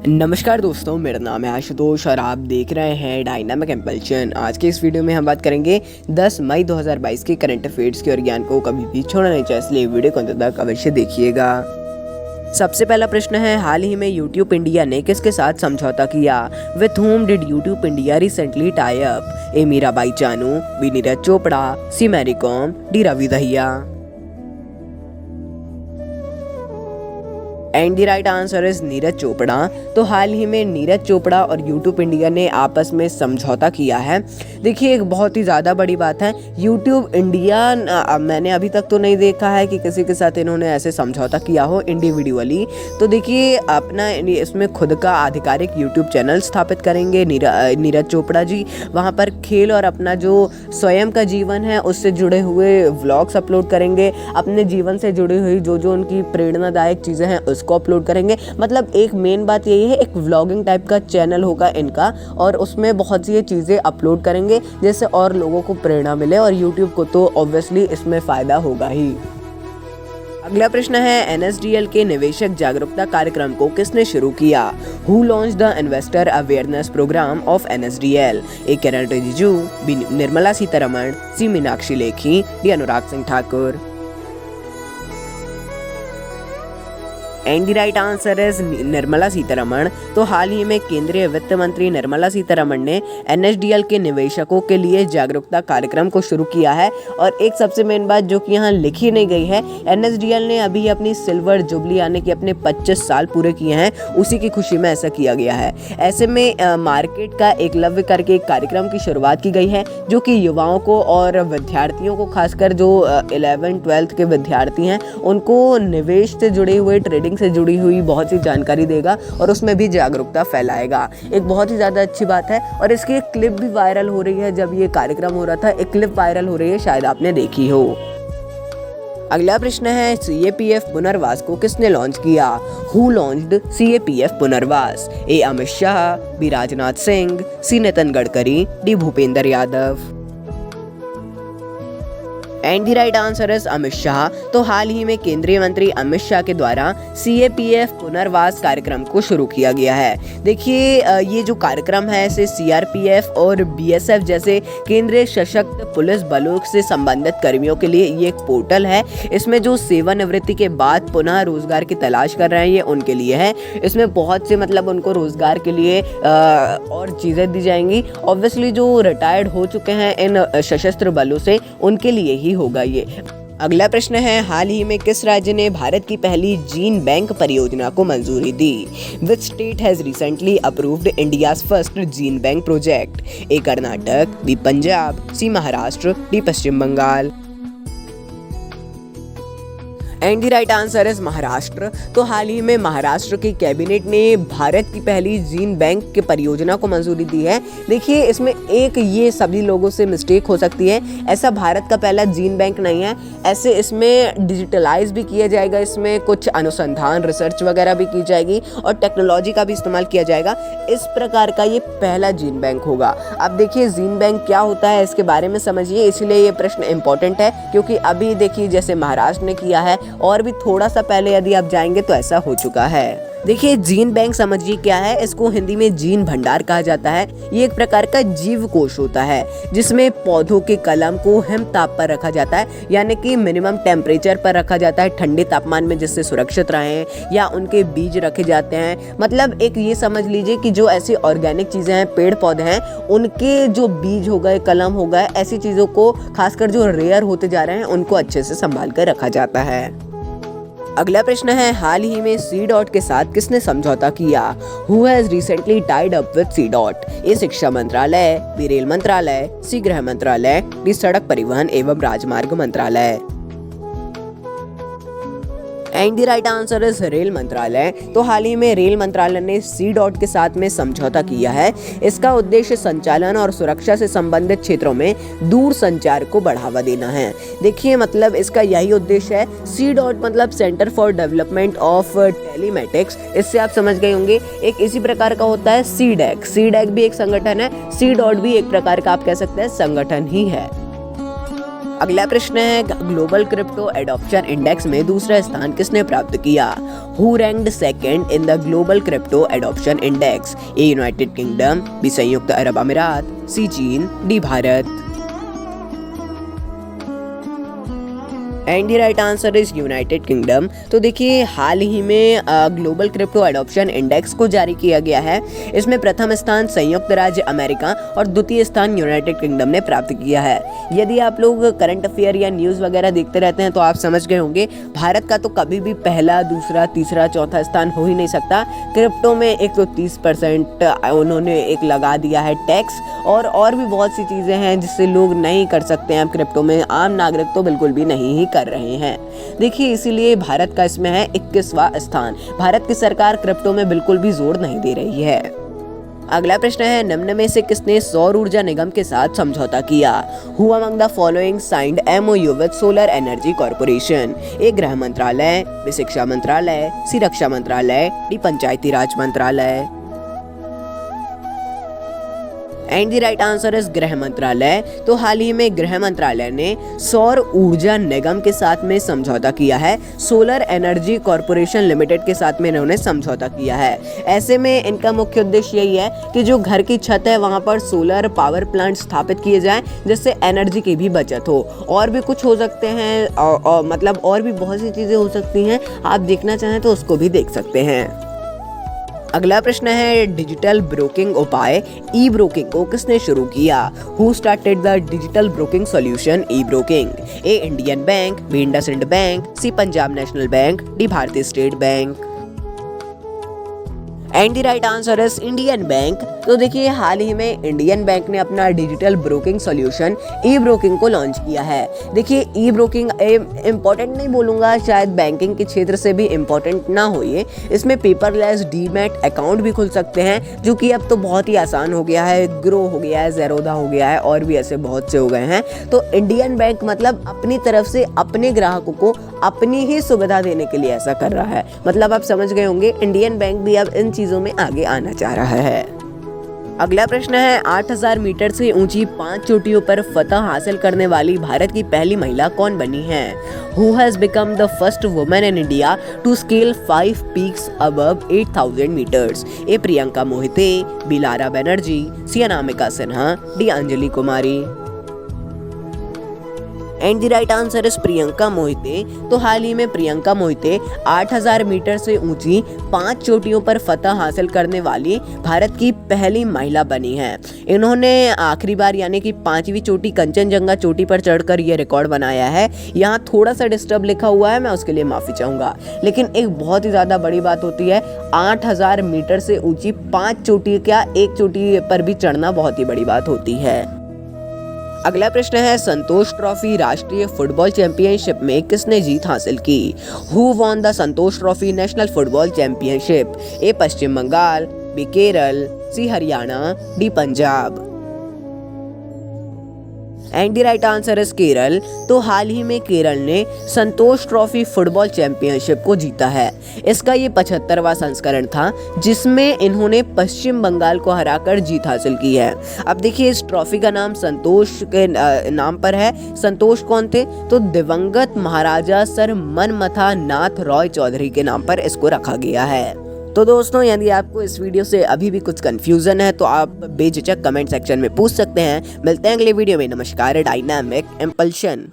नमस्कार दोस्तों, मेरा नाम है आशुतोष और आप देख रहे हैं डायनामिक इम्पल्शन। आज के इस वीडियो में हम बात करेंगे 10 मई 2022 के करंट अफेयर्स की और ज्ञान को कभी भी छोड़ना नहीं चाहिए, इसलिए वीडियो को अंत तक अवश्य देखिएगा। सबसे पहला प्रश्न है, हाल ही में यूट्यूब इंडिया ने किसके साथ समझौता किया? With whom did YouTube India recently tie up? A Mirabai Chanu, B Neeraj Chopra, C Mary Kom, D Ravi Dahiya. And the right answer is Neeraj Chopra. तो हाल ही में नीरज चोपड़ा और यूट्यूब इंडिया ने आपस में समझौता किया है। देखिए, एक बहुत ही ज़्यादा बड़ी बात है। यूट्यूब इंडिया मैंने अभी तक तो नहीं देखा है कि किसी के साथ इन्होंने ऐसे समझौता किया हो इंडिविजुअली। तो देखिए, अपना इसमें खुद का आधिकारिक यूट्यूब चैनल स्थापित करेंगे नीरज चोपड़ा जी। वहाँ पर खेल और अपना जो स्वयं का जीवन है उससे जुड़े हुए व्लॉग्स अपलोड करेंगे। अपने जीवन से जुड़ी हुई जो उनकी प्रेरणादायक चीज़ें हैं उसको अपलोड करेंगे। मतलब एक मेन बात यही है, एक व्लॉगिंग टाइप का चैनल होगा इनका और उसमें बहुत सी चीज़ें अपलोड करेंगे जिससे और लोगों को प्रेरणा मिले और यूट्यूब को तो ऑब्वियसली इसमें फ़ायदा होगा ही। अगला प्रश्न है, NSDL के निवेशक जागरूकता कार्यक्रम को किसने शुरू किया? Who launch the investor awareness programme of NSDL? A Kiren Rijiju, B Nirmala Sitharaman, C Meenakshi Lekhi, D Anurag Singh Thakur. And the right answer is Nirmala Sitharaman. तो हाल ही में केंद्रीय वित्त मंत्री निर्मला सीतारमण ने NSDL के निवेशकों के लिए जागरूकता कार्यक्रम को शुरू किया है। और एक सबसे मेन बात जो कि यहाँ लिखी नहीं गई है, NSDL ने अभी अपनी सिल्वर जुबली यानी कि अपने 25 साल पूरे किए हैं, उसी की खुशी में ऐसा किया गया है। ऐसे में मार्केट का एकलव्य करके एक कार्यक्रम की शुरुआत की गई है जो कि युवाओं को और विद्यार्थियों को, खासकर जो 11th-12th के विद्यार्थी हैं, उनको निवेश से जुड़े हुए, ट्रेडिंग से जुड़ी हुई बहुत सी जानकारी देगा और उसमें भी जागरूकता फैलाएगा। एक बहुत ही ज़्यादा अच्छी बात है। और इसकी एक क्लिप भी वायरल हो रही है। जब ये कार्यक्रम हो रहा था, एक क्लिप वायरल हो रही है, शायद आपने देखी हो। अगला प्रश्न है, CAPF पुनर्वास को किसने लॉन्च किया? हु लॉन्च्ड CAPF पुनर्वास? A Amit Shah, B Rajnath Singh, C Nitin Gadkari, D Bhupender Yadav. And the right answer is Amit Shah. तो हाल ही में केंद्रीय मंत्री अमित शाह के द्वारा CAPF पुनर्वास कार्यक्रम को शुरू किया गया है। देखिए, ये जो कार्यक्रम है इसे CRPF और BSF जैसे केंद्रीय सशक्त पुलिस बलों से संबंधित कर्मियों के लिए ये एक पोर्टल है। इसमें जो सेवानिवृत्ति के बाद पुनः रोजगार की तलाश कर रहे हैं, ये उनके लिए है। इसमें बहुत से उनको रोजगार के लिए और चीज़ें दी जाएंगी। ऑब्वियसली जो रिटायर्ड हो चुके हैं इन सशस्त्र बलों से, उनके लिए ही होगा ये। अगला प्रश्न है, हाल ही में किस राज्य ने भारत की पहली जीन बैंक परियोजना को मंजूरी दी? Which state has recently approved India's first gene bank project? A Karnataka, B Punjab, C Maharashtra, D Paschim Bengal. And the right answer is Maharashtra. तो हाल ही में महाराष्ट्र की कैबिनेट ने भारत की पहली जीन बैंक की परियोजना को मंजूरी दी है। देखिए, इसमें एक ये सभी लोगों से मिस्टेक हो सकती है, ऐसा भारत का पहला जीन बैंक नहीं है। ऐसे इसमें डिजिटलाइज भी किया जाएगा, इसमें कुछ अनुसंधान, रिसर्च वगैरह भी की जाएगी और टेक्नोलॉजी का भी इस्तेमाल किया जाएगा। इस प्रकार का ये पहला जीन बैंक होगा। अब देखिए, जीन बैंक क्या होता है इसके बारे में समझिए, इसलिए ये प्रश्न इंपॉर्टेंट है, क्योंकि अभी देखिए जैसे महाराष्ट्र ने किया है और भी थोड़ा सा पहले यदि आप जाएंगे तो ऐसा हो चुका है। देखिए, जीन बैंक समझिए क्या है। इसको हिंदी में जीन भंडार कहा जाता है। ये एक प्रकार का जीव कोश होता है जिसमें पौधों के कलम को हिम ताप पर रखा जाता है, यानी कि मिनिमम टेम्परेचर पर रखा जाता है, ठंडे तापमान में, जिससे सुरक्षित रहें, या उनके बीज रखे जाते हैं। मतलब एक ये समझ लीजिए कि जो ऐसी ऑर्गेनिक चीज़ें हैं, पेड़ पौधे हैं, उनके जो बीज हो गए, कलम हो गए, ऐसी चीज़ों को, खासकर जो रेयर होते जा रहे हैं, उनको अच्छे से संभाल कर रखा जाता है। अगला प्रश्न है, हाल ही में C. के साथ किसने समझौता किया? Who has recently tied up with C. ए शिक्षा मंत्रालय, बी रेल मंत्रालय, सी गृह मंत्रालय, डी सड़क परिवहन एवं राजमार्ग मंत्रालय। And the right answer is rail मंत्रालय। तो हाल ही में रेल मंत्रालय ने C. के साथ में समझौता किया है। इसका उद्देश्य संचालन और सुरक्षा से संबंधित क्षेत्रों में दूर संचार को बढ़ावा देना है। देखिए, मतलब इसका यही उद्देश्य है। C. मतलब centre for development of telematics. इससे आप समझ गए होंगे। एक इसी प्रकार का होता है CDAC भी एक संगठन है, C. भी एक प्रकार का आप कह सकते हैं संगठन ही है। अगला प्रश्न है, ग्लोबल क्रिप्टो एडॉप्शन इंडेक्स में दूसरा स्थान किसने प्राप्त किया? Who ranked second in the global crypto adoption index? A United Kingdom, B संयुक्त अरब अमीरात, सी चीन, D Bharat. And the right answer is United Kingdom. तो देखिए हाल ही में ग्लोबल क्रिप्टो एडॉप्शन इंडेक्स को जारी किया गया है। इसमें प्रथम स्थान संयुक्त राज्य अमेरिका और द्वितीय स्थान यूनाइटेड किंगडम ने प्राप्त किया है। यदि आप लोग करंट अफेयर या न्यूज़ वगैरह देखते रहते हैं तो आप समझ गए होंगे भारत का तो कभी भी पहला, दूसरा, तीसरा, चौथा स्थान हो ही नहीं सकता। क्रिप्टो में एक तो 30% उन्होंने एक लगा दिया है टैक्स, और भी बहुत सी चीज़ें हैं जिससे लोग नहीं कर सकते हैं क्रिप्टो में, आम नागरिक तो बिल्कुल भी नहीं ही कर रहे हैं। देखिए इसीलिए भारत का इसमें है 21वां स्थान। भारत की सरकार क्रिप्टो में बिल्कुल भी जोर नहीं दे रही है। अगला प्रश्न है, निम्न में से किसने सौर ऊर्जा निगम के साथ समझौता किया? Who among the following signed MOU with solar energy corporation? A गृह मंत्रालय, बी शिक्षा मंत्रालय, सी रक्षा मंत्रालय, डी पंचायती राज मंत्रालय। And the right answer is गृह मंत्रालय। तो हाल ही में गृह मंत्रालय ने सौर ऊर्जा निगम के साथ में समझौता किया है। सोलर एनर्जी कॉर्पोरेशन लिमिटेड के साथ में इन्होंने समझौता किया है। ऐसे में इनका मुख्य उद्देश्य यही है कि जो घर की छत है वहां पर सोलर पावर प्लांट स्थापित किए जाएं, जिससे एनर्जी की भी बचत हो। और भी कुछ हो सकते हैं, मतलब और भी बहुत सी चीजें हो सकती हैं। आप देखना चाहें तो उसको भी देख सकते हैं। अगला प्रश्न है, डिजिटल ब्रोकिंग उपाय ई ब्रोकिंग को किसने शुरू किया? Who started the digital broking solution e broking? A Indian Bank, B IndusInd Bank, C Punjab National Bank, D Bharatiya State Bank. And the right answer is Indian Bank. तो देखिए हाल ही में इंडियन बैंक ने अपना digital broking solution e broking को launch किया है। देखिए ई ब्रोकिंग इम्पोर्टेंट नहीं बोलूँगा, शायद बैंकिंग के क्षेत्र से भी इम्पोर्टेंट ना हो ये। इसमें पेपरलेस डीमैट अकाउंट भी खुल सकते हैं, जो कि अब तो बहुत ही आसान हो गया है। ग्रो हो गया है, ज़ेरोधा हो गया है, और भी ऐसे बहुत से हो गए हैं। तो इंडियन बैंक मतलब अपनी तरफ से अपने ग्राहकों को अपनी ही सुविधा देने के लिए ऐसा कर रहा है। मतलब आप समझ गए होंगे इंडियन बैंक भी अब इन चीज़ों में आगे आना चाह रहा है। अगला प्रश्न है, 8000 मीटर से ऊंची 5 चोटियों पर फतह हासिल करने वाली भारत की पहली महिला कौन बनी है? Who has become the first woman in India to scale 5 peaks above 8000 meters? A Priyanka Mohite, B Lara Banerjee, C Anamika Sinha, D Anjali Kumari. And the right answer is Priyanka Mohite. तो हाल ही में प्रियंका मोहिते 8000 मीटर से ऊंची 5 चोटियों पर फतह हासिल करने वाली भारत की पहली महिला बनी है। इन्होंने आखिरी बार यानी कि 5वीं चोटी कंचनजंगा चोटी पर चढ़कर ये रिकॉर्ड बनाया है। यहाँ थोड़ा सा डिस्टर्ब लिखा हुआ है, मैं उसके लिए माफ़ी चाहूँगा। लेकिन एक बहुत ही ज़्यादा बड़ी बात होती है, 8000 मीटर से ऊंची 5 चोटी, क्या एक चोटी पर भी चढ़ना बहुत ही बड़ी बात होती है। अगला प्रश्न है, संतोष ट्रॉफी राष्ट्रीय फुटबॉल चैंपियनशिप में किसने जीत हासिल की? Who won the Santosh trophy national football championship? A Paschim Bangal, B Kerala, C Haryana, D Punjab. And the right answer is Kerala. तो हाल ही में केरल ने संतोष ट्रॉफी फुटबॉल चैंपियनशिप को जीता है। इसका ये 75वां संस्करण था, जिसमें इन्होंने पश्चिम बंगाल को हराकर जीत हासिल की है। अब देखिए इस ट्रॉफी का नाम संतोष के नाम पर है। संतोष कौन थे? तो दिवंगत महाराजा सर मनमथा नाथ रॉय चौधरी के नाम पर इसको रखा गया है। तो दोस्तों यदि आपको इस वीडियो से अभी भी कुछ कंफ्यूजन है तो आप बेझिझक कमेंट सेक्शन में पूछ सकते हैं। मिलते हैं अगले वीडियो में। नमस्कार। Dynamic impulsion.